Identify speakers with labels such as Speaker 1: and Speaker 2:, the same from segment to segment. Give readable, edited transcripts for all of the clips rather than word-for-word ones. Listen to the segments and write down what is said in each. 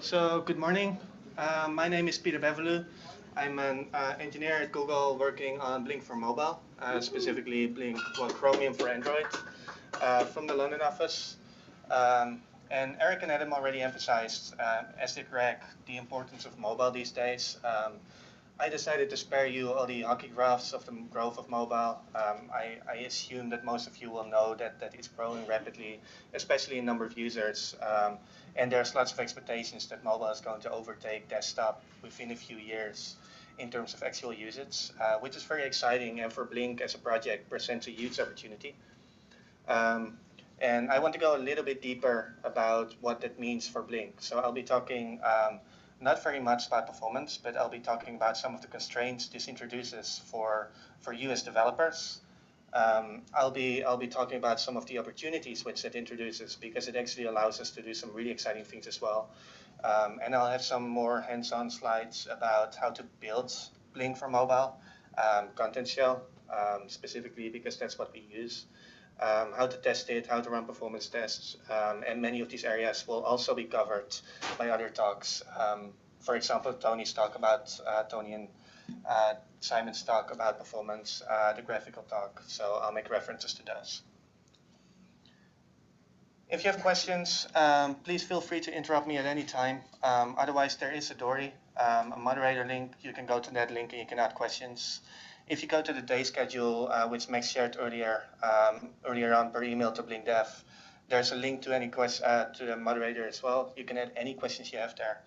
Speaker 1: So, good morning. My name is Peter Beverloo. I'm an engineer at Google working on Blink for mobile, specifically Blink, well, Chromium for Android, from the London office. Um, and Eric and Adam already emphasized, as did Greg, the importance of mobile these days. I decided to spare you all the hockey graphs of the growth of mobile. I assume that most of you will know that it's growing rapidly, especially in number of users. And there's lots of expectations that mobile is going to overtake desktop within a few years in terms of actual usage, which is very exciting, and for Blink as a project presents a huge opportunity. Um, and I want to go a little bit deeper about what that means for Blink. So I'll be talking not very much about performance, but I'll be talking about some of the constraints this introduces for you as developers. I'll be talking about some of the opportunities which it introduces because it actually allows us to do some really exciting things as well. And I'll have some more hands-on slides about how to build Blink for mobile, content shell specifically because that's what we use, how to test it, how to run performance tests, and many of these areas will also be covered by other talks. For example, Tony's talk about Tony and Simon's talk about performance, the graphical talk. So I'll make references to those. If you have questions, please feel free to interrupt me at any time. Otherwise, there is a Dory, a moderator link. You can go to that link and you can add questions. If you go to the day schedule, which Max shared earlier on per email to BlinkDev, there's a link to any to the moderator as well. You can add any questions you have there,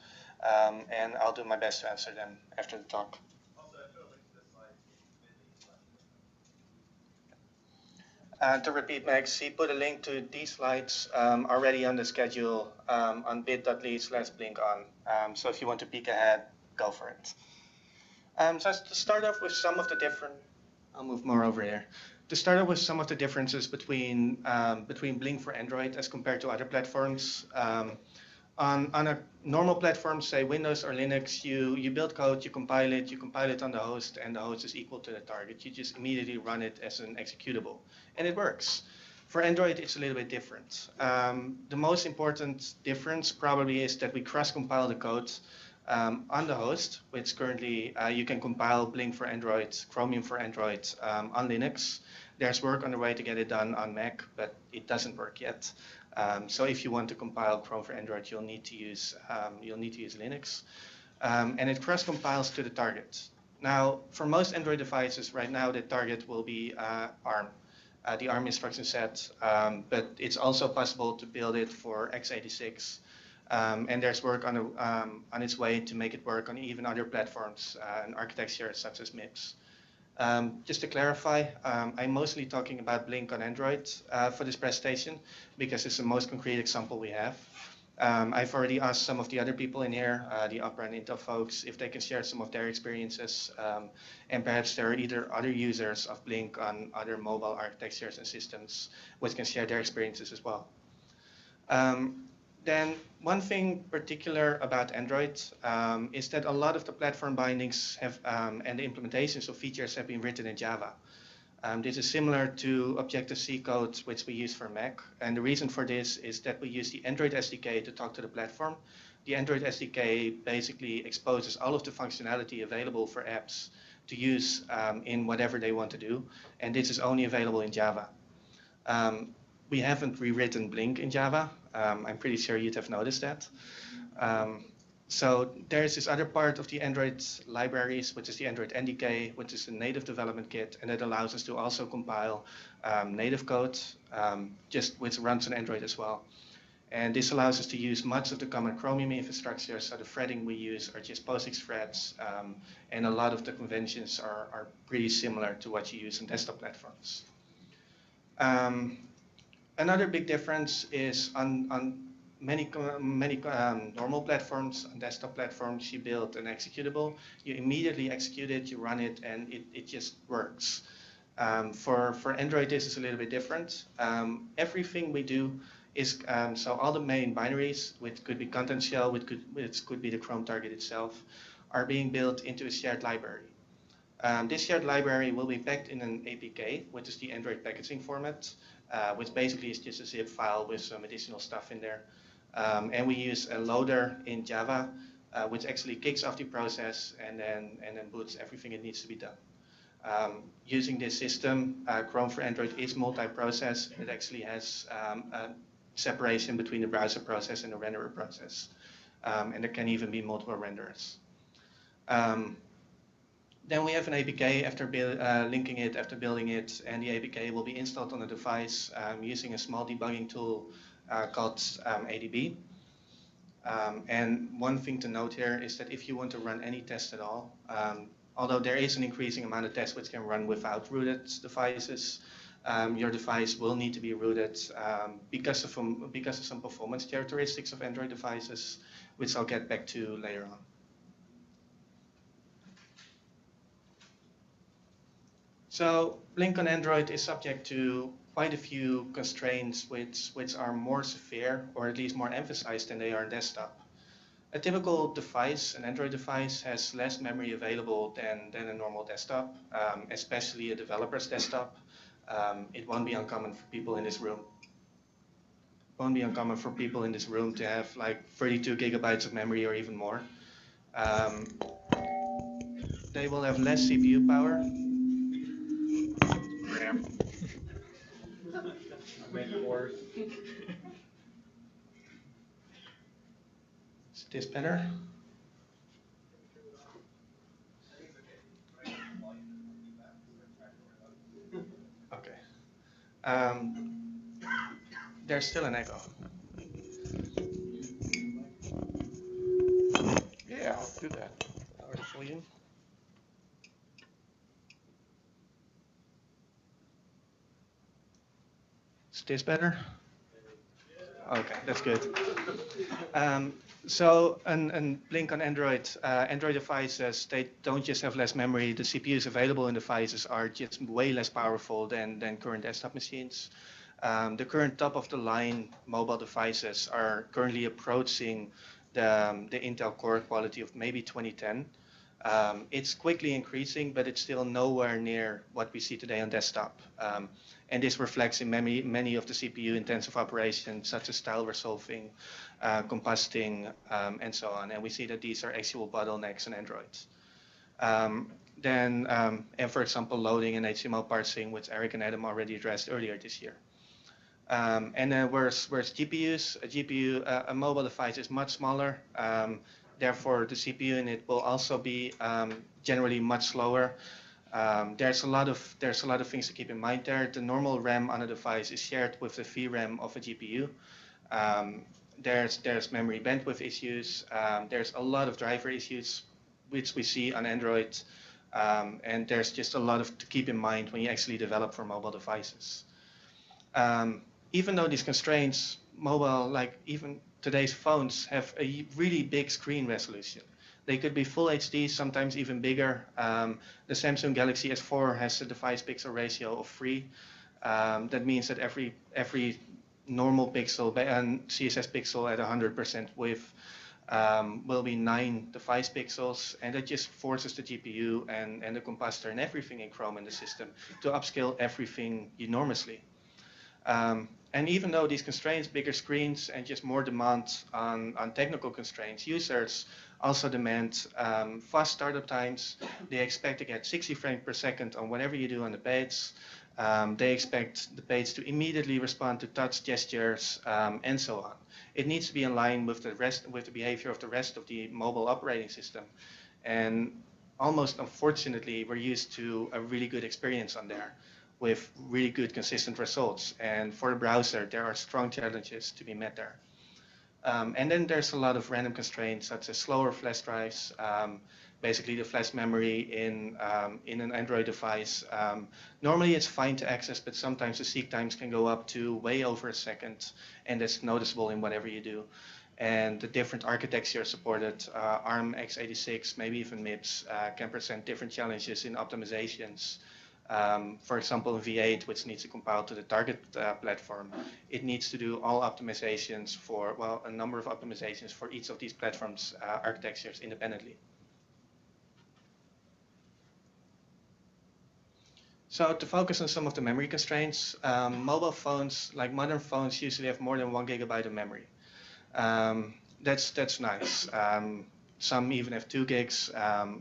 Speaker 1: and I'll do my best to answer them after the talk. To repeat, Max, he put a link to these slides already on the schedule on bit.ly/BlinkOn. So if you want to peek ahead, go for it. So to start off with some of the different, I'll move more over here. To start off with some of the differences between Blink for Android as compared to other platforms. On a normal platform, say Windows or Linux, you build code, you compile it on the host, and the host is equal to the target. You just immediately run it as an executable, and it works. For Android, it's a little bit different. The most important difference probably is that we cross-compile the code on the host, which currently you can compile Blink for Android, Chromium for Android on Linux. There's work on the way to get it done on Mac, but it doesn't work yet. So if you want to compile Chrome for Android, you'll need to use Linux, and it cross compiles to the target. Now, for most Android devices right now, the target will be ARM, the ARM instruction set, but it's also possible to build it for x86, and there's work on its way to make it work on even other platforms and architectures such as MIPS. Just to clarify, I'm mostly talking about Blink on Android for this presentation because it's the most concrete example we have. I've already asked some of the other people in here, the Opera and Intel folks, if they can share some of their experiences, and perhaps there are either other users of Blink on other mobile architectures and systems which can share their experiences as well. Then one thing particular about Android is that a lot of the platform bindings have and the implementations of features have been written in Java. This is similar to Objective-C code, which we use for Mac. And the reason for this is that we use the Android SDK to talk to the platform. The Android SDK basically exposes all of the functionality available for apps to use in whatever they want to do. And this is only available in Java. We haven't rewritten Blink in Java. I'm pretty sure you'd have noticed that. So there's this other part of the Android libraries, which is the Android NDK, which is a native development kit, and it allows us to also compile native code, which runs on Android as well. And this allows us to use much of the common Chromium infrastructure. So the threading we use are just POSIX threads, and a lot of the conventions are pretty similar to what you use on desktop platforms. Another big difference is on many normal platforms, on desktop platforms, you build an executable, you immediately execute it, you run it, and it just works. For Android, this is a little bit different. Everything we do is, so all the main binaries, which could be content shell, which could be the Chrome target itself, are being built into a shared library. This shared library will be packed in an APK, which is the Android packaging format, which basically is just a zip file with some additional stuff in there. And we use a loader in Java, which actually kicks off the process and then boots everything it needs to be done. Using this system, Chrome for Android is multi-process. It actually has a separation between the browser process and the renderer process. And there can even be multiple renderers. Then we have an APK after linking it, after building it, and the APK will be installed on the device using a small debugging tool called ADB. And one thing to note here is that if you want to run any test at all, although there is an increasing amount of tests which can run without rooted devices, your device will need to be rooted because of some performance characteristics of Android devices, which I'll get back to later on. So BlinkOn Android is subject to quite a few constraints which are more severe or at least more emphasized than they are in desktop. A typical device, an Android device, has less memory available than a normal desktop, especially a developer's desktop. It won't be uncommon for people in this room. To have like 32 gigabytes of memory or even more. They will have less CPU power. Is this better? Okay. There's still an echo.
Speaker 2: Yeah, I'll do that.
Speaker 1: Lower the volume. Is this better? Okay, that's good. So, BlinkOn Android, Android devices, they don't just have less memory. The CPUs available in devices are just way less powerful than current desktop machines. The current top-of-the-line mobile devices are currently approaching the Intel Core quality of maybe 2010. It's quickly increasing, but it's still nowhere near what we see today on desktop. And this reflects in many of the CPU-intensive operations, such as tile resolving, combusting, and so on. And we see that these are actual bottlenecks in Androids. And for example, loading and HTML parsing, which Eric and Adam already addressed earlier this year. And then where's GPUs? A mobile device is much smaller. Therefore, the CPU in it will also be generally much slower. There's a lot of things to keep in mind there. The normal RAM on a device is shared with the VRAM of a GPU. There's memory bandwidth issues. There's a lot of driver issues, which we see on Android. And there's just a lot to keep in mind when you actually develop for mobile devices. Even though these constraints, mobile, like even today's phones, have a really big screen resolution. They could be full HD, sometimes even bigger. The Samsung Galaxy S4 has a device pixel ratio of 3. That means that every normal pixel and CSS pixel at 100% width will be 9 device pixels, and that just forces the GPU and the compositor and everything in Chrome in the system to upscale everything enormously. And even though these constraints, bigger screens, and just more demand on technical constraints, users also demand fast startup times. They expect to get 60 frames per second on whatever you do on the page. They expect the page to immediately respond to touch gestures and so on. It needs to be in line with the behavior of the rest of the mobile operating system. And almost unfortunately, we're used to a really good experience on there, with really good consistent results. And for the browser, there are strong challenges to be met there. And then there's a lot of random constraints, such as slower flash drives, basically the flash memory in an Android device. Normally it's fine to access, but sometimes the seek times can go up to way over a second, and that's noticeable in whatever you do. And the different architectures supported, ARM x86, maybe even MIPS, can present different challenges in optimizations. For example, in V8, which needs to compile to the target platform, it needs to do all optimizations for, well, a number of optimizations for each of these platforms' architectures independently. So to focus on some of the memory constraints, mobile phones, like modern phones, usually have more than 1 gigabyte of memory. That's nice. Some even have 2 gigs,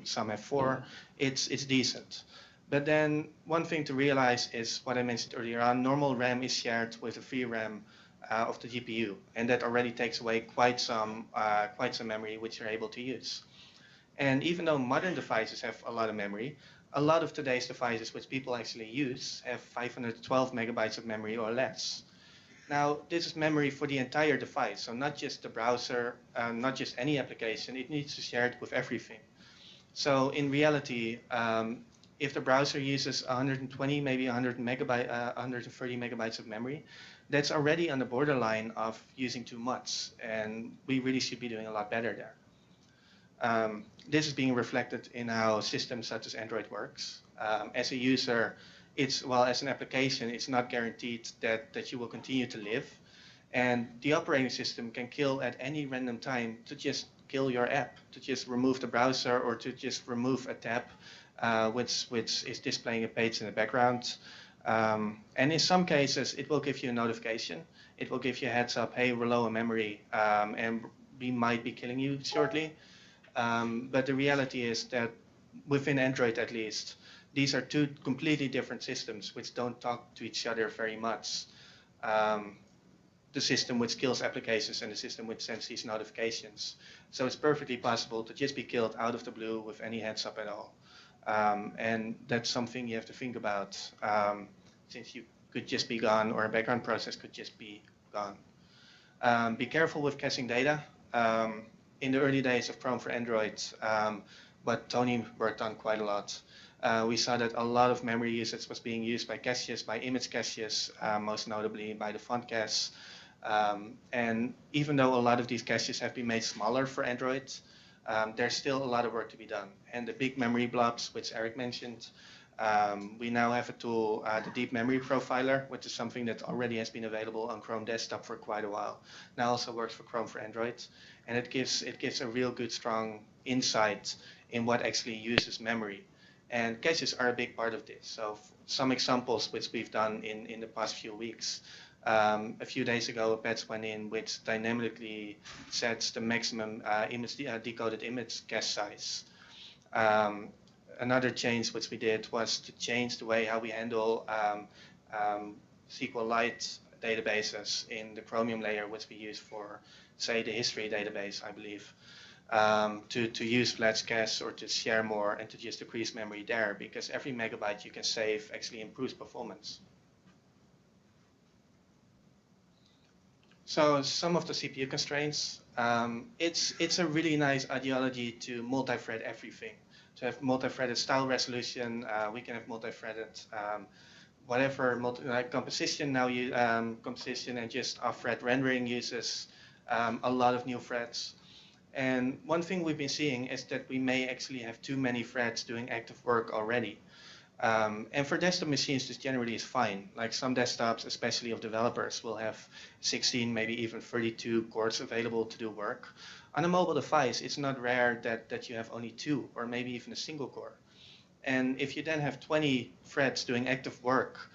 Speaker 1: some have 4. It's decent. But then one thing to realize is what I mentioned earlier on, normal RAM is shared with the free RAM of the GPU, and that already takes away quite some memory which you're able to use. And even though modern devices have a lot of memory, a lot of today's devices which people actually use have 512 megabytes of memory or less. Now, this is memory for the entire device, so not just the browser, not just any application, it needs to share it with everything. So in reality, if the browser uses 120, maybe 130 megabytes of memory, that's already on the borderline of using too much, and we really should be doing a lot better there. This is being reflected in how systems such as Android works. As a user, as an application, it's not guaranteed that you will continue to live. And the operating system can kill at any random time to just kill your app, to just remove the browser or to just remove a tab which is displaying a page in the background. And in some cases, it will give you a notification. It will give you a heads up, hey, we're low on memory, and we might be killing you shortly. But the reality is that within Android at least, these are 2 completely different systems which don't talk to each other very much. The system which kills applications and the system which sends these notifications. So it's perfectly possible to just be killed out of the blue with any heads up at all. And that's something you have to think about, since you could just be gone or a background process could just be gone. Be careful with caching data. In the early days of Chrome for Android, what Tony worked on quite a lot, we saw that a lot of memory usage was being used by caches, by image caches, most notably by the font cache. And even though a lot of these caches have been made smaller for Android, there's still a lot of work to be done. And the big memory blobs, which Eric mentioned, we now have a tool, the Deep Memory Profiler, which is something that already has been available on Chrome Desktop for quite a while. Now also works for Chrome for Android, and it gives a real good, strong insight in what actually uses memory. And caches are a big part of this. So some examples which we've done in the past few weeks. A few days ago, a patch went in which dynamically sets the maximum decoded image cache size. Another change which we did was to change the way how we handle SQLite databases in the Chromium layer, which we use for, say, the history database, I believe, to use flash cache or to share more and to just decrease memory there, because every megabyte you can save actually improves performance. So some of the CPU constraints, it's a really nice ideology to multi-thread everything. To have multi-threaded style resolution, we can have multi-threaded whatever composition now. Composition and just off-thread rendering uses a lot of new threads. And one thing we've been seeing is that we may actually have too many threads doing active work already. And for desktop machines, this generally is fine. Like some desktops, especially of developers, will have 16, maybe even 32 cores available to do work. On a mobile device, it's not rare that you have only 2 or maybe even a single core. And if you then have 20 threads doing active work,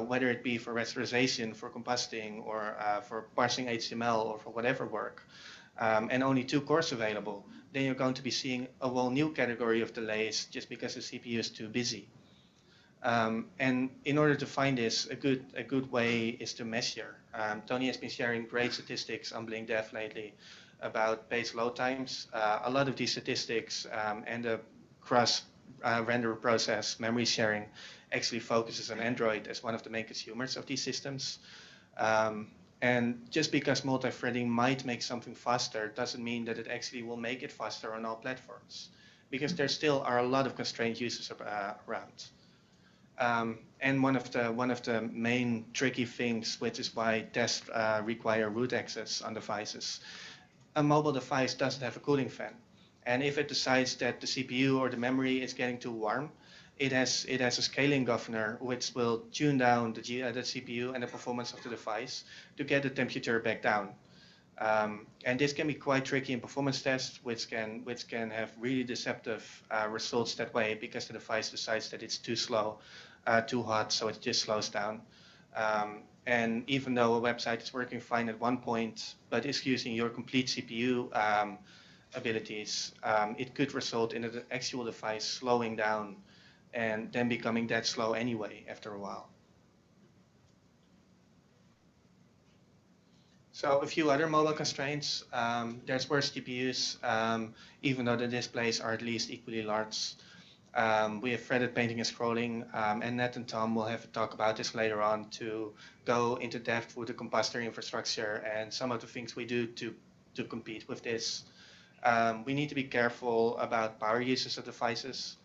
Speaker 1: whether it be for rasterization, for compositing, or for parsing HTML, or for whatever work, and only 2 cores available, then you're going to be seeing a whole new category of delays just because the CPU is too busy. And in order to find this, a good way is to measure. Tony has been sharing great statistics on BlinkDev lately about page load times. A lot of these statistics and the cross render process memory sharing actually focuses on Android as one of the main consumers of these systems. And just because multi-threading might make something faster doesn't mean that it actually will make it faster on all platforms, because there still are a lot of constrained users around. And one of the main tricky things, which is why tests require root access on devices, a mobile device doesn't have a cooling fan. And if it decides that the CPU or the memory is getting too warm, it has a scaling governor which will tune down the CPU and the performance of the device to get the temperature back down. And this can be quite tricky in performance tests, which can have really deceptive results that way, because the device decides that it's too slow, too hot, so it just slows down. And even though a website is working fine at one point, but is using your complete CPU abilities, it could result in the actual device slowing down and then becoming that slow anyway after a while. So a few other mobile constraints. There's worse GPUs, even though the displays are at least equally large. We have threaded painting and scrolling, and Nat and Tom will have a talk about this later on to go into depth with the compositor infrastructure and some of the things we do to compete with this. We need to be careful about power uses of devices.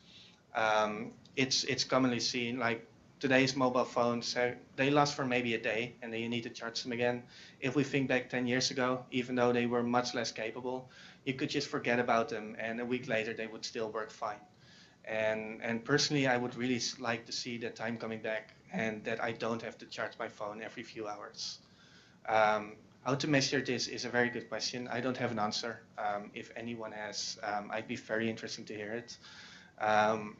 Speaker 1: It's commonly seen like today's mobile phones, they last for maybe a day and then you need to charge them again. If we think back 10 years ago, even though they were much less capable, you could just forget about them and a week later they would still work fine. And personally, I would really like to see that time coming back and that I don't have to charge my phone every few hours. How to measure this is a very good question. I don't have an answer. If anyone has, I'd be very interested to hear it. Um,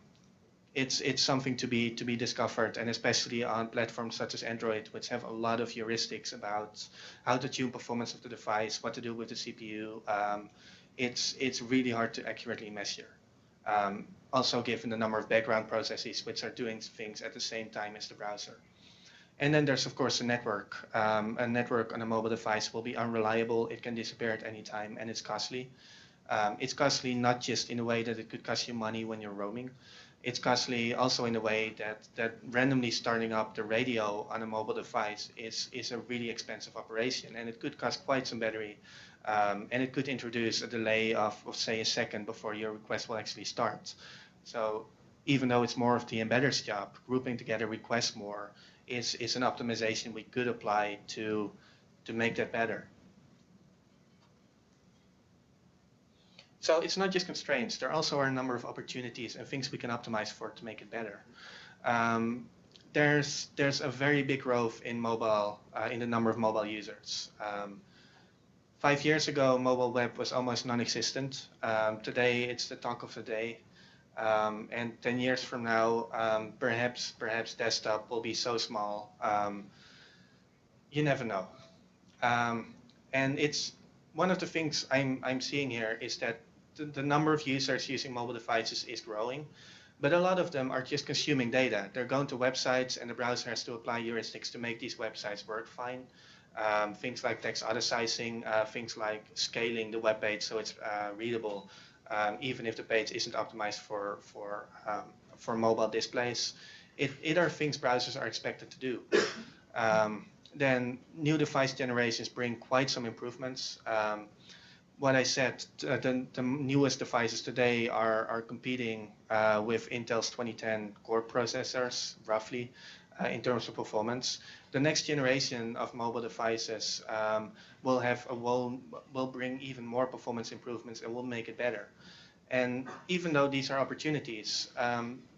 Speaker 1: it's something to be discovered, and especially on platforms such as Android, which have a lot of heuristics about how to tune performance of the device, what to do with the CPU. It's really hard to accurately measure. Also, given the number of background processes which are doing things at the same time as the browser. And then there's of course a network. A network on a mobile device will be unreliable. It can disappear at any time, and it's costly. It's costly not just in a way that it could cost you money when you're roaming. It's costly also in a way that randomly starting up the radio on a mobile device is a really expensive operation, and it could cost quite some battery, and it could introduce a delay of say a second before your request will actually start. So even though it's more of the embedder's job, grouping together requests more is an optimization we could apply to make that better. So it's not just constraints. There also are a number of opportunities and things we can optimize for to make it better. There's a very big growth in mobile, in the number of mobile users. 5 years ago, mobile web was almost non-existent. Today, it's the talk of the day. And 10 years from now, perhaps desktop will be so small. You never know. And it's one of the things I'm seeing here is that the number of users using mobile devices is growing, but a lot of them are just consuming data. They're going to websites, and the browser has to apply heuristics to make these websites work fine. Things like text autosizing, things like scaling the web page so it's readable, even if the page isn't optimized for mobile displays. It are things browsers are expected to do. Then new device generations bring quite some improvements. What I said, the newest devices today are competing with Intel's 2010 core processors, roughly, in terms of performance. The next generation of mobile devices will bring even more performance improvements and will make it better. And even though these are opportunities,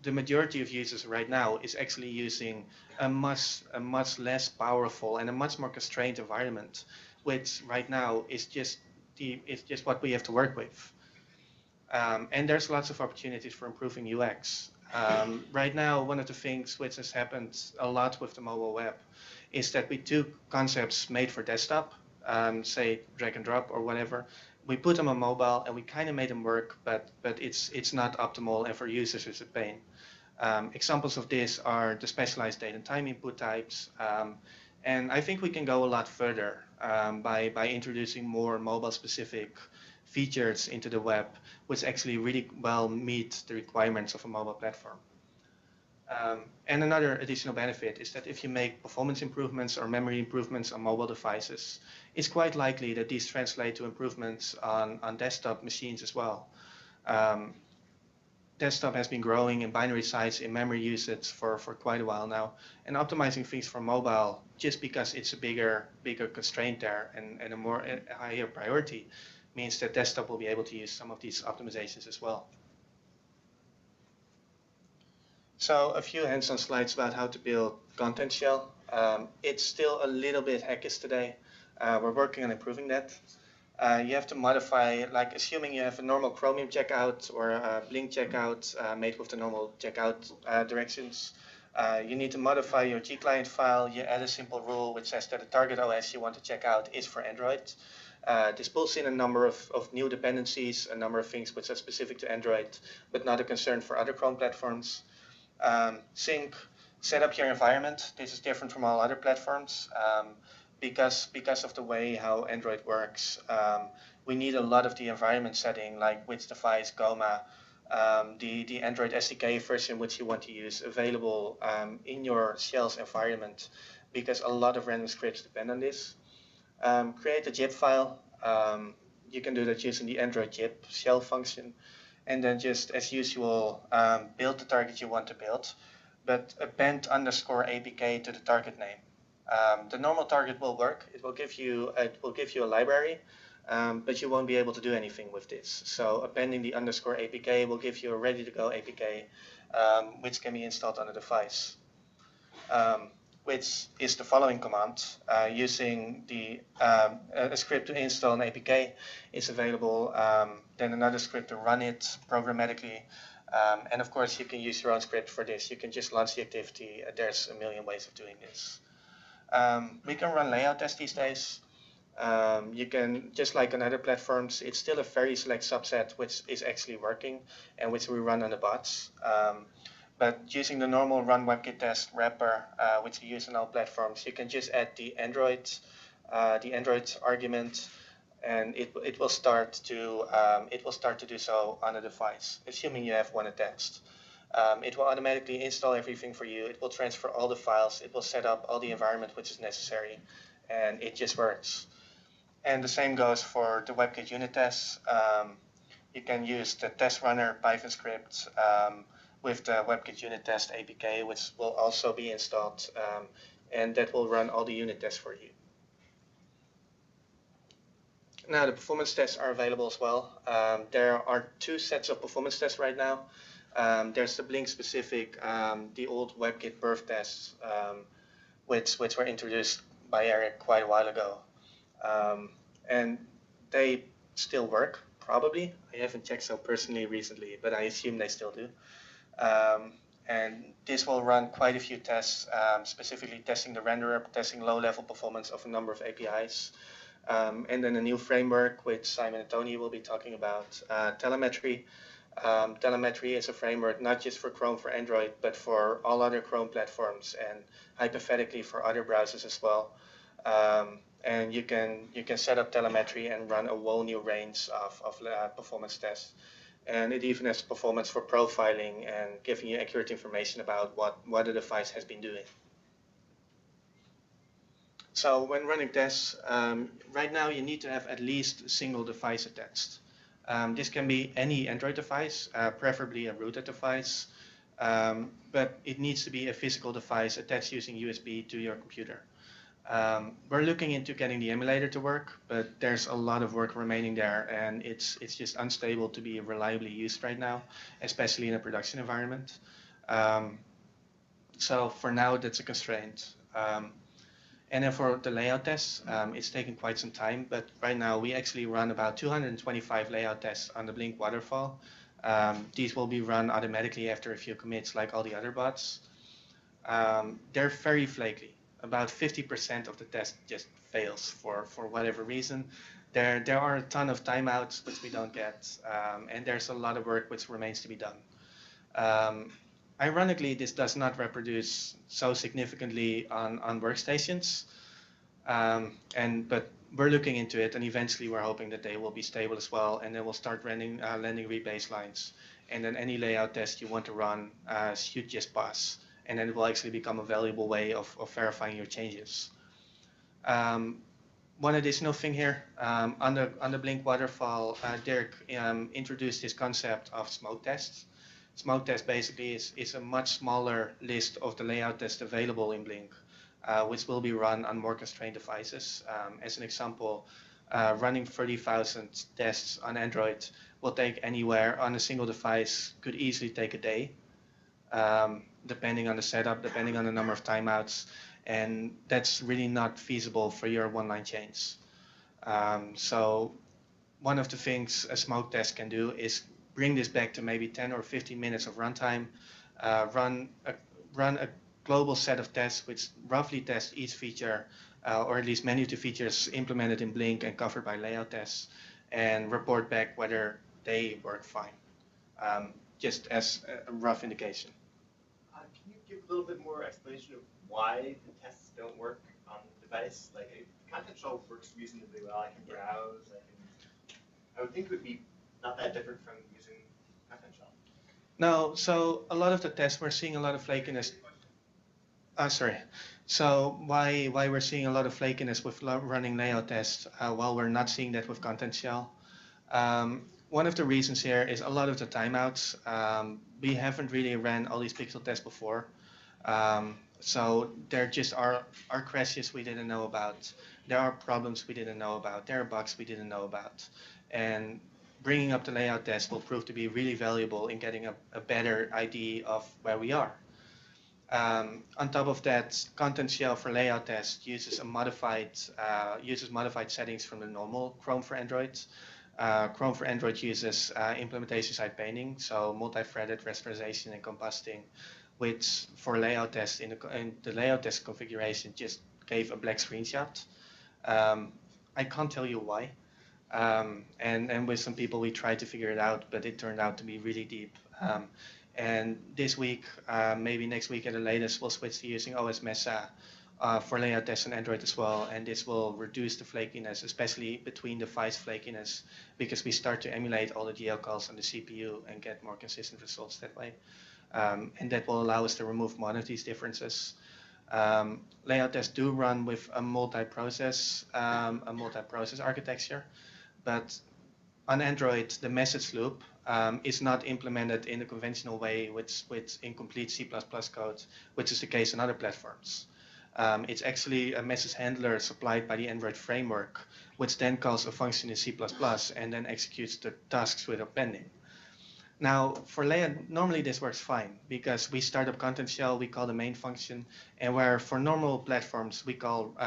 Speaker 1: the majority of users right now is actually using a much less powerful and a much more constrained environment, which right now is just what we have to work with. And there's lots of opportunities for improving UX. Right now, one of the things which has happened a lot with the mobile web is that we took concepts made for desktop, say drag and drop or whatever, we put them on mobile and we kind of made them work, but it's not optimal, and for users it's a pain. Examples of this are the specialized date and time input types, and I think we can go a lot further by introducing more mobile-specific features into the web, which actually really well meet the requirements of a mobile platform. And another additional benefit is that if you make performance improvements or memory improvements on mobile devices, it's quite likely that these translate to improvements on desktop machines as well. Desktop has been growing in binary size in memory usage for quite a while now, and optimizing things for mobile just because it's a bigger constraint there and a higher priority means that desktop will be able to use some of these optimizations as well. So a few hands-on slides about how to build content shell. It's still a little bit hackish today. We're working on improving that. You have to modify, like assuming you have a normal Chromium checkout or a Blink checkout made with the normal checkout directions. You need to modify your G-client file. You add a simple rule which says that the target OS you want to check out is for Android. This pulls in a number of new dependencies, a number of things which are specific to Android, but not a concern for other Chrome platforms. Sync, set up your environment. This is different from all other platforms because of the way how Android works. We need a lot of the environment setting, like which device, GOMA, the Android SDK version which you want to use available in your shell's environment, because a lot of random scripts depend on this. Create a zip file. You can do that using the Android zip shell function, and then just as usual build the target you want to build, but append underscore APK to the target name. The normal target will work. It will give you a library, but you won't be able to do anything with this. So appending the underscore APK will give you a ready-to-go APK, which can be installed on the device. Which is the following command. Using a script to install an APK is available, then another script to run it programmatically. And of course, you can use your own script for this. You can just launch the activity. There's a million ways of doing this. We can run layout tests these days. You can, just like on other platforms, it's still a very select subset which is actually working and which we run on the bots. But using the normal run WebKit test wrapper, which we use on all platforms, you can just add the Android argument, and it will start to do so on a device, assuming you have one attached. It will automatically install everything for you. It will transfer all the files. It will set up all the environment which is necessary, and it just works. And the same goes for the WebKit unit tests. You can use the test runner Python script with the WebKit unit test APK, which will also be installed, and that will run all the unit tests for you. Now, the performance tests are available as well. There are two sets of performance tests right now. There's the Blink specific, the old WebKit perf tests, which were introduced by Eric quite a while ago. And they still work, probably. I haven't checked so personally recently, but I assume they still do. And this will run quite a few tests, specifically testing the renderer, testing low-level performance of a number of APIs. And then a new framework, which Simon and Tony will be talking about, telemetry. Telemetry is a framework not just for Chrome for Android, but for all other Chrome platforms, and hypothetically for other browsers as well. And you can set up telemetry and run a whole new range of performance tests. And it even has performance for profiling and giving you accurate information about what the device has been doing. So when running tests, right now you need to have at least a single device attached. This can be any Android device, preferably a rooted device, but it needs to be a physical device attached using USB to your computer. We're looking into getting the emulator to work, but there's a lot of work remaining there, and it's just unstable to be reliably used right now, especially in a production environment. So for now, that's a constraint. And then for the layout tests, it's taken quite some time, but right now we actually run about 225 layout tests on the Blink waterfall. These will be run automatically after a few commits, like all the other bots. They're very flaky. About 50% of the test just fails for whatever reason. There are a ton of timeouts which we don't get, and there's a lot of work which remains to be done. Ironically, this does not reproduce so significantly on workstations, but we're looking into it, and eventually we're hoping that they will be stable as well, and then we'll start landing rebaselines, and then any layout test you want to run should just pass, and then it will actually become a valuable way of verifying your changes. One additional thing here, on the Blink waterfall, Dirk introduced this concept of smoke tests. Smoke test basically is a much smaller list of the layout tests available in Blink, which will be run on more constrained devices. As an example, running 30,000 tests on Android will take anywhere on a single device, could easily take a day, depending on the setup, depending on the number of timeouts, and that's really not feasible for your one-line chains. So one of the things a smoke test can do is bring this back to maybe 10 or 15 minutes of runtime, run a global set of tests which roughly test each feature, or at least many of the features implemented in Blink and covered by layout tests, and report back whether they work fine, just as a rough indication.
Speaker 2: Can you give a little bit more explanation of why the tests don't work on the device? Like, content shell works reasonably well. I can browse. I would think it would be not that different from using content shell.
Speaker 1: No, so a lot of the tests we're seeing a lot of flakiness. Sorry. So why we're seeing a lot of flakiness with running layout tests while we're not seeing that with content shell? One of the reasons here is a lot of the timeouts. We haven't really ran all these pixel tests before. So there just are crashes we didn't know about. There are problems we didn't know about. There are bugs we didn't know about. And bringing up the layout test will prove to be really valuable in getting a better idea of where we are. On top of that, content shell for layout test uses modified settings from the normal Chrome for Android. Chrome for Android uses implementation side painting, so multi-threaded rasterization and combusting, which for layout test in the layout test configuration just gave a black screenshot. I can't tell you why. And with some people we tried to figure it out, but it turned out to be really deep. And this week, maybe next week at the latest, we'll switch to using OS Mesa for layout tests on Android as well. And this will reduce the flakiness, especially between device flakiness, because we start to emulate all the GL calls on the CPU and get more consistent results that way. And that will allow us to remove one of these differences. Layout tests do run with a multi-process architecture, but on Android, the message loop is not implemented in the conventional way with incomplete C++ code, which is the case on other platforms. It's actually a message handler supplied by the Android framework, which then calls a function in C++ and then executes the tasks with appending. Now, for layout, normally this works fine because we start up content shell, we call the main function, and where for normal platforms we call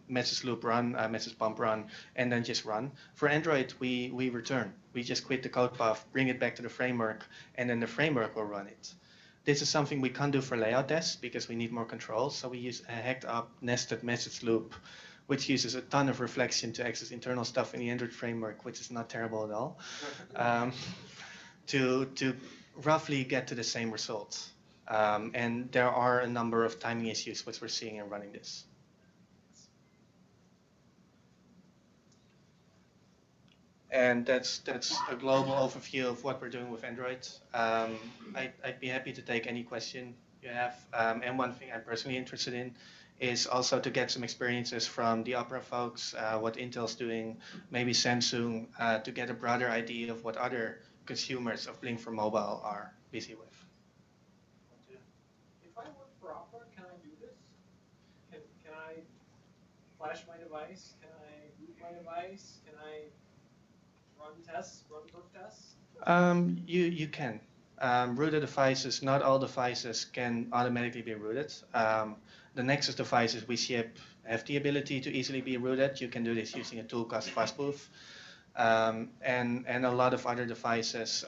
Speaker 1: message loop run, message bump run, and then just run. For Android, we return. We just quit the code path, bring it back to the framework, and then the framework will run it. This is something we can't do for layout tests because we need more control, so we use a hacked up nested message loop, which uses a ton of reflection to access internal stuff in the Android framework, which is not terrible at all. To roughly get to the same results. And there are a number of timing issues which we're seeing in running this. And that's a global overview of what we're doing with Android. I'd be happy to take any question you have. And one thing I'm personally interested in is also to get some experiences from the Opera folks, what Intel's doing, maybe Samsung, to get a broader idea of what other consumers of Blink for Mobile are busy with.
Speaker 3: If I work for Opera, can I do this? Can I flash my device? Can I boot my device? Can I run tests, run perf tests?
Speaker 1: You can. Rooted devices, not all devices can automatically be rooted. The Nexus devices we ship have the ability to easily be rooted. You can do this using a tool called Fastboot. And a lot of other devices.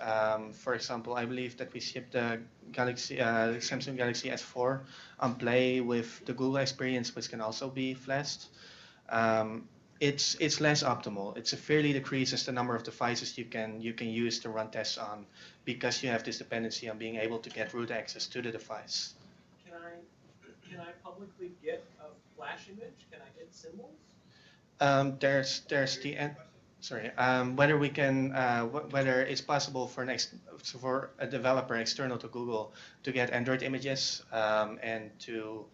Speaker 1: For example, I believe that we shipped the Samsung Galaxy S4 on Play with the Google experience, which can also be flashed. It's less optimal. It severely decreases the number of devices you can use to run tests on because you have this dependency on being able to get root access to the device.
Speaker 3: Can I publicly get a flash image? Can I get symbols?
Speaker 1: There's the sorry, whether we can, whether it's possible for a developer external to Google to get Android images and to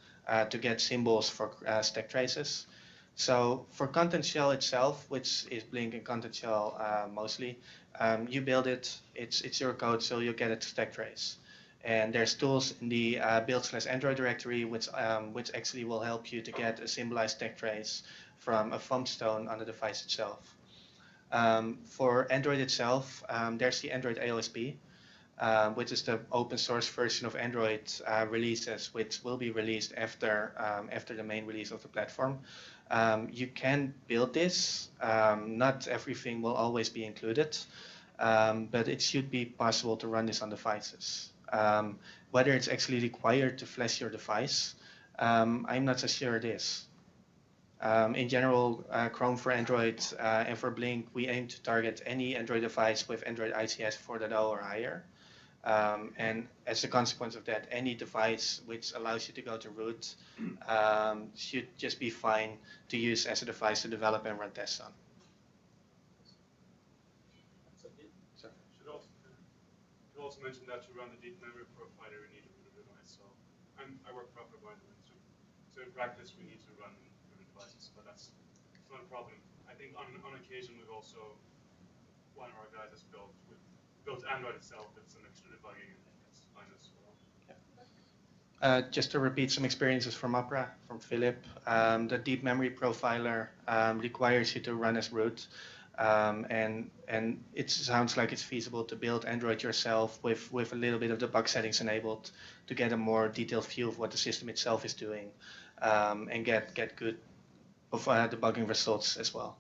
Speaker 1: get symbols for stack traces. So for Content Shell itself, which is Blink and Content Shell mostly, you build it. It's your code, so you get it to stack trace. And there's tools in the build/Android directory which actually will help you to get a symbolized stack trace from a thumb stone on the device itself. For Android itself, there's the Android AOSP, which is the open source version of Android releases, which will be released after the main release of the platform. You can build this. Not everything will always be included, but it should be possible to run this on devices. Whether it's actually required to flash your device, I'm not so sure it is. In general, Chrome for Android and for Blink, we aim to target any Android device with Android ICS 4.0 or higher. And as a consequence of that, any device which allows you to go to root should just be fine to use as a device to develop and run tests on. So.
Speaker 4: Should also mention that to run the deep memory profiler, you need a root device. So I work proper by the way. So in practice, we need to run root devices, but it's not a problem. I think on occasion, we've also, one of our guys has built Android itself with some extra debugging, and it's fine as well.
Speaker 1: Just to repeat some experiences from Opera, from Philip, the deep memory profiler requires you to run as root. And it sounds like it's feasible to build Android yourself with a little bit of the bug settings enabled to get a more detailed view of what the system itself is doing and get good debugging results as well.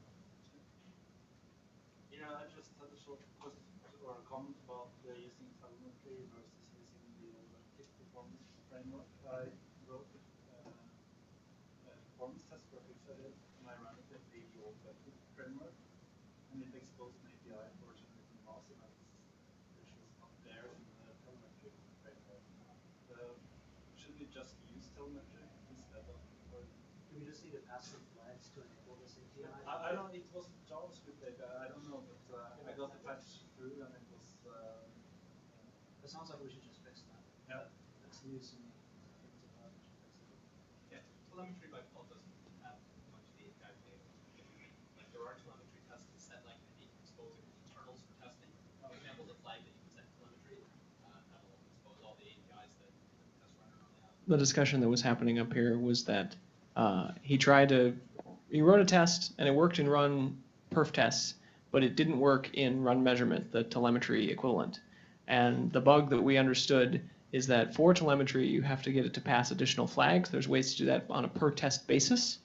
Speaker 5: Yeah, I just had a short question or a comment about using telemetry versus using the WebKit performance framework. I wrote a performance test for Pixel and I ran it in the old WebKit framework. And it exposed an API for generating mass events, which was not there in the telemetry framework. Should we just use telemetry instead of? Or
Speaker 3: do we just need to pass some flags to enable this API?
Speaker 5: I don't. It was JavaScript API. I don't know, but I got the patch through, and it was.
Speaker 3: It sounds like we should just fix that.
Speaker 5: Yeah.
Speaker 3: Let's use some things about it to fix it.
Speaker 6: Yeah, telemetry by default doesn't have much of the API data. Like there are telemetry tests that set like exposing internals for testing. For example, the flag that you can set in telemetry, that'll expose all the APIs that the test runner normally has.
Speaker 7: The discussion that was happening up here was that he wrote a test and it worked in run perf tests, but it didn't work in run measurement, the telemetry equivalent. And the bug that we understood is that for telemetry, you have to get it to pass additional flags. There's ways to do that on a per test basis,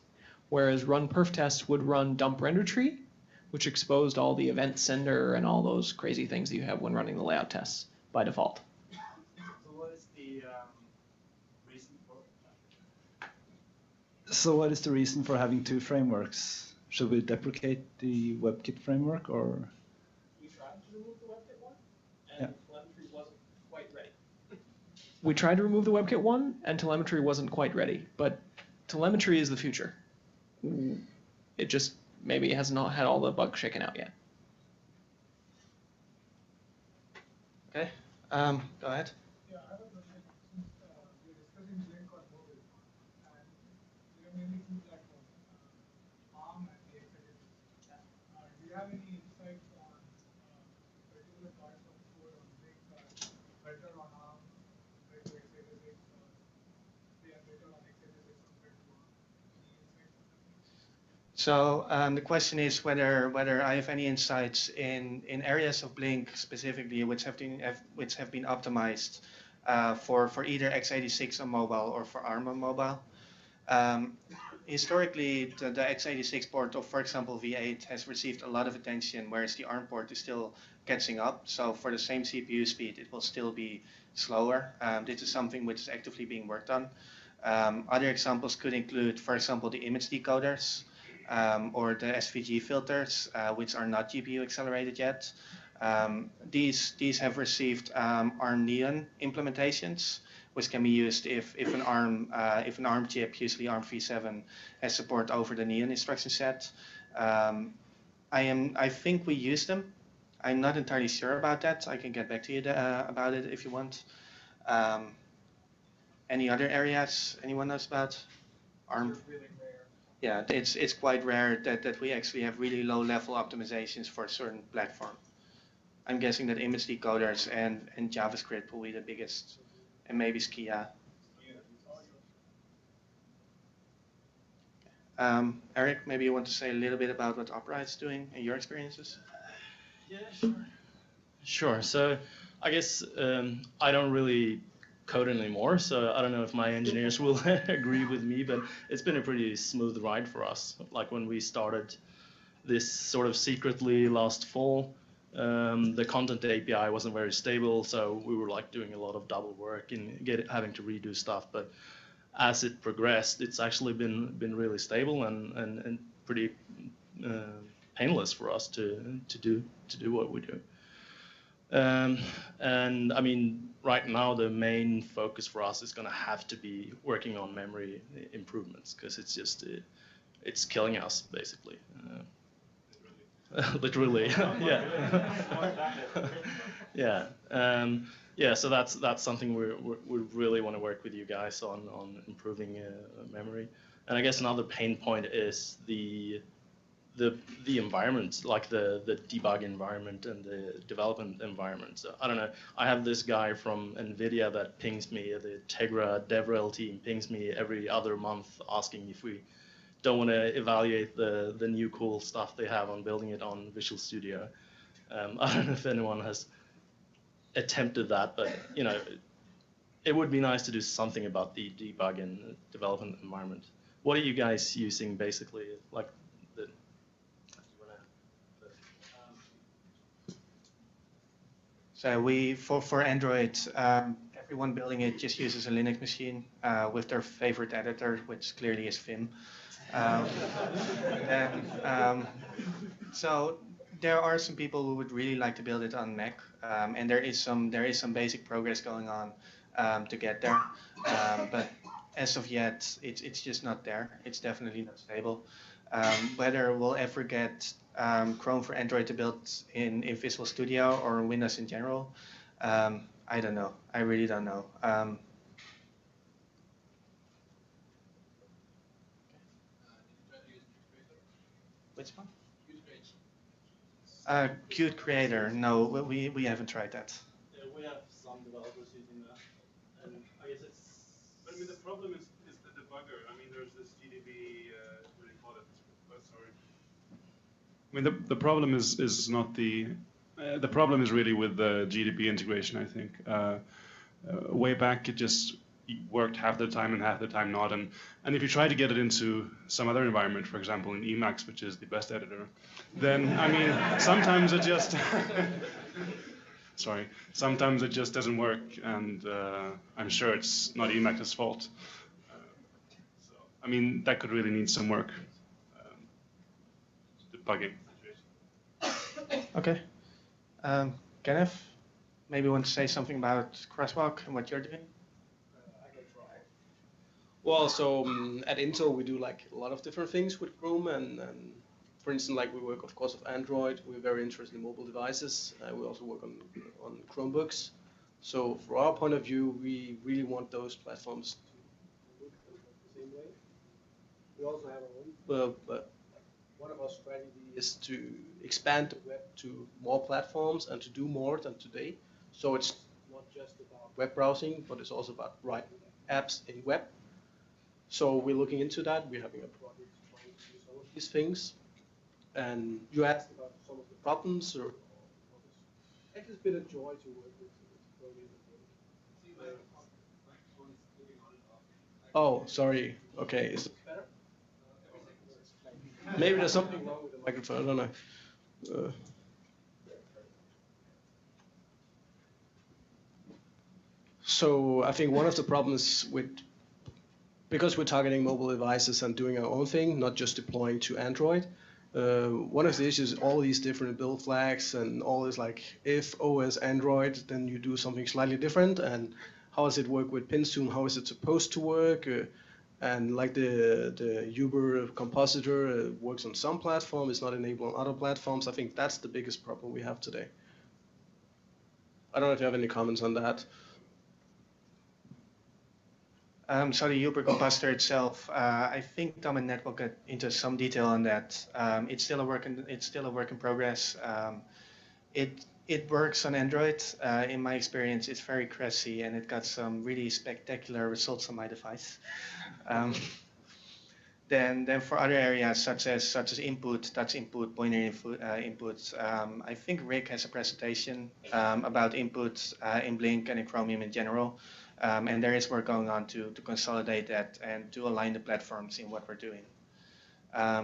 Speaker 7: whereas run perf tests would run dump render tree, which exposed all the event sender and all those crazy things that you have when running the layout tests by default.
Speaker 5: So what is the reason for?
Speaker 8: So what is the reason for having two frameworks? Should we deprecate the WebKit framework or?
Speaker 3: We tried to remove the WebKit one, and
Speaker 8: Yeah.
Speaker 3: telemetry wasn't quite ready.
Speaker 7: We tried to remove the WebKit one, and telemetry wasn't quite ready, but telemetry is the future. It just maybe has not had all the bugs shaken out yet.
Speaker 1: Okay, go ahead.
Speaker 9: Yeah, I have a question. Since we're discussing BlinkOn mobile, and we have mainly two platforms, ARM and the x86. Do you have any insights on particular parts of the code on Blink are better on ARM compared to x86, or they are better on x86 compared to ARM? Any insights on that?
Speaker 1: So the question is whether I have any insights in areas of Blink specifically which have been optimized for either x86 on mobile or for ARM on mobile. Historically, the x86 port of, for example, V8 has received a lot of attention, whereas the ARM port is still catching up. So for the same CPU speed, it will still be slower. This is something which is actively being worked on. Other examples could include, for example, the image decoders. Or the SVG filters, which are not GPU accelerated yet. These have received ARM Neon implementations, which can be used if an ARM chip, usually ARM v7, has support over the Neon instruction set. I think we use them. I'm not entirely sure about that. I can get back to you about it if you want. Any other areas anyone knows about? ARM.
Speaker 3: Really rare.
Speaker 1: Yeah, it's quite rare that we actually have really low level optimizations for a certain platform. I'm guessing that image decoders and JavaScript will be the biggest, and maybe Skia. Eric, maybe you want to say a little bit about what Opera is doing and your experiences?
Speaker 5: Yeah, sure.
Speaker 10: Sure. So I guess I don't really code anymore, so I don't know if my engineers will agree with me, but it's been a pretty smooth ride for us. Like when we started this sort of secretly last fall, The content API wasn't very stable, so we were like doing a lot of double work in having to redo stuff. But as it progressed, it's actually been really stable and pretty painless for us to do what we do. And I mean, right now the main focus for us is going to have to be working on memory improvements, because it's just it's killing us basically. Literally, yeah. Yeah. Yeah, so that's something we really want to work with you guys on improving memory. And I guess another pain point is the environment, like the debug environment and the development environment. So I don't know. I have this guy from NVIDIA that pings me, the Tegra DevRel team pings me every other month asking if we don't want to evaluate the new cool stuff they have on building it on Visual Studio. I don't know if anyone has attempted that, but you know, it would be nice to do something about the debug and development environment. What are you guys using basically? Like the
Speaker 1: So we for Android, everyone building it just uses a Linux machine with their favorite editor, which clearly is Vim. And, so there are some people who would really like to build it on Mac, and there is some basic progress going on to get there. But as of yet, it's just not there. It's definitely not stable. Whether we'll ever get Chrome for Android to build in Visual Studio or Windows in general, I don't know. I really don't know. Which one? Qt Creator. No, we haven't tried that.
Speaker 10: Yeah, we have some developers using that, and I guess it's.
Speaker 4: But I mean, the problem is the debugger. I mean, there's this GDB. What do you call it? Sorry. I mean, the problem is not the problem is really with the GDB integration. I think way back it just worked half the time and half the time not, and if you try to get it into some other environment, for example in Emacs, which is the best editor, then I mean sometimes it just sorry, sometimes it just doesn't work, and I'm sure it's not Emacs's fault. So I mean that could really need some work, debugging.
Speaker 1: Okay. Kenneth, maybe you want to say something about Crosswalk and what you're doing?
Speaker 11: I can try. Well, so at Intel we do like a lot of different things with Chrome, and for instance, like we work of course with Android. We're very interested in mobile devices. We also work on Chromebooks. So from our point of view, we really want those platforms to look the same way. We also have our own, but one of our strategies is to expand the web to more platforms and to do more than today. So it's not just about web browsing, but it's also about writing apps in web. So we're looking into that. We're having a project trying to do some of these things. And you asked about some of the problems, or it's been a joy to work with Chromium and Blink. Oh, sorry. Okay, is it better? Maybe there's something wrong with the microphone. I don't know. So I think one of the problems because we're targeting mobile devices and doing our own thing, not just deploying to Android, one of the issues is all these different build flags and all this, like if OS Android, then you do something slightly different, and how does it work with PinZoom? How is it supposed to work? And like the Uber compositor works on some platform, it's not enabled on other platforms. I think that's the biggest problem we have today. I don't know if you have any comments on that.
Speaker 1: So the Uber compositor itself, I think Tom and Ned will get into some detail on that. It's still a work in progress. It works on Android. In my experience, it's very crashy, and it got some really spectacular results on my device. Then for other areas such as input, touch input, pointer inputs, I think Rick has a presentation about inputs in Blink and in Chromium in general. And there is work going on to consolidate that and to align the platforms in what we're doing.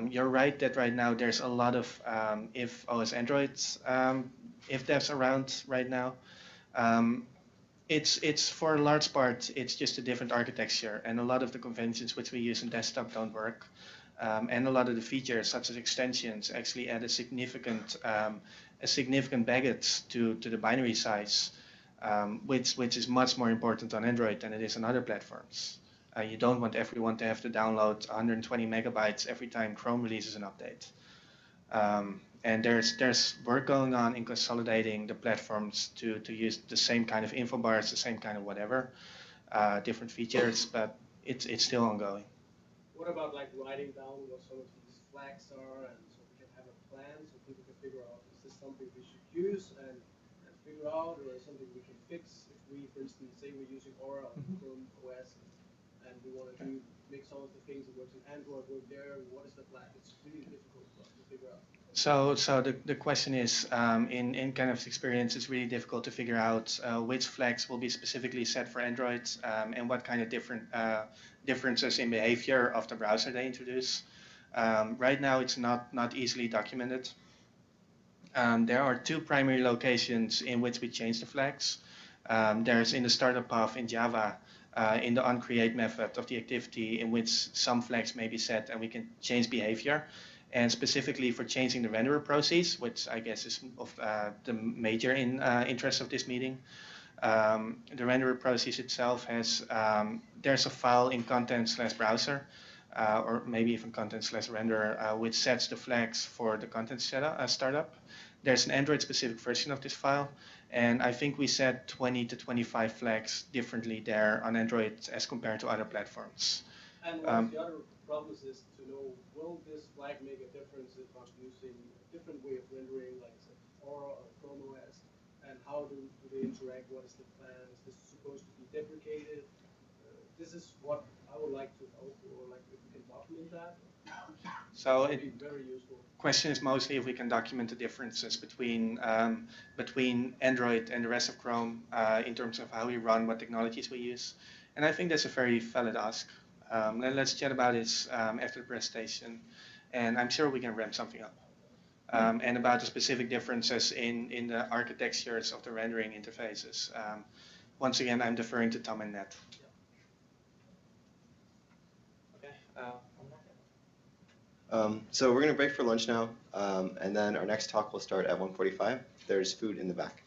Speaker 1: You're right that right now there's a lot of if OS Androids if devs around right now. It's for a large part, it's just a different architecture, and a lot of the conventions which we use in desktop don't work. And a lot of the features, such as extensions, actually add a significant baggage to the binary size, which is much more important on Android than it is on other platforms. You don't want everyone to have to download 120 megabytes every time Chrome releases an update. And there's work going on in consolidating the platforms to use the same kind of info bars, the same kind of whatever, different features, but it's still ongoing.
Speaker 3: What about like writing down what some of these flags are, and so we can have a plan so people can figure out, is this something we should use and figure out, or is something we can fix if we, for instance, say we're using Aura on Chrome OS and we want to make some of the things that works in Android work there. What is the flag? It's really difficult for us to figure out.
Speaker 1: So the question is, in kind of experience, it's really difficult to figure out which flags will be specifically set for Android and what kind of differences in behavior of the browser they introduce. Right now, it's not easily documented. There are two primary locations in which we change the flags. There's in the startup path in Java, in the onCreate method of the activity in which some flags may be set and we can change behavior. And specifically for changing the renderer process, which I guess is of the major interest of this meeting. The renderer process itself has, there's a file in content/browser, or maybe even content/renderer, which sets the flags for the content startup. There's an Android-specific version of this file, and I think we set 20 to 25 flags differently there on Android as compared to other platforms.
Speaker 3: And one of the other problems is to know, will this flag make a difference if I'm using a different way of rendering, like Aura or Chrome OS? And how do they interact? What is the plan? Is this supposed to be deprecated? This is what I would like to know, or like if we can document that.
Speaker 1: So
Speaker 3: it would be very useful.
Speaker 1: Question is mostly if we can document the differences between Android and the rest of Chrome in terms of how we run, what technologies we use. And I think that's a very valid ask. Let's chat about it after the presentation, and I'm sure we can ramp something up. And about the specific differences in the architectures of the rendering interfaces. Once again, I'm deferring to Tom and Nat.
Speaker 2: Okay. So we're going to break for lunch now, and then our next talk will start at 1:45. There's food in the back.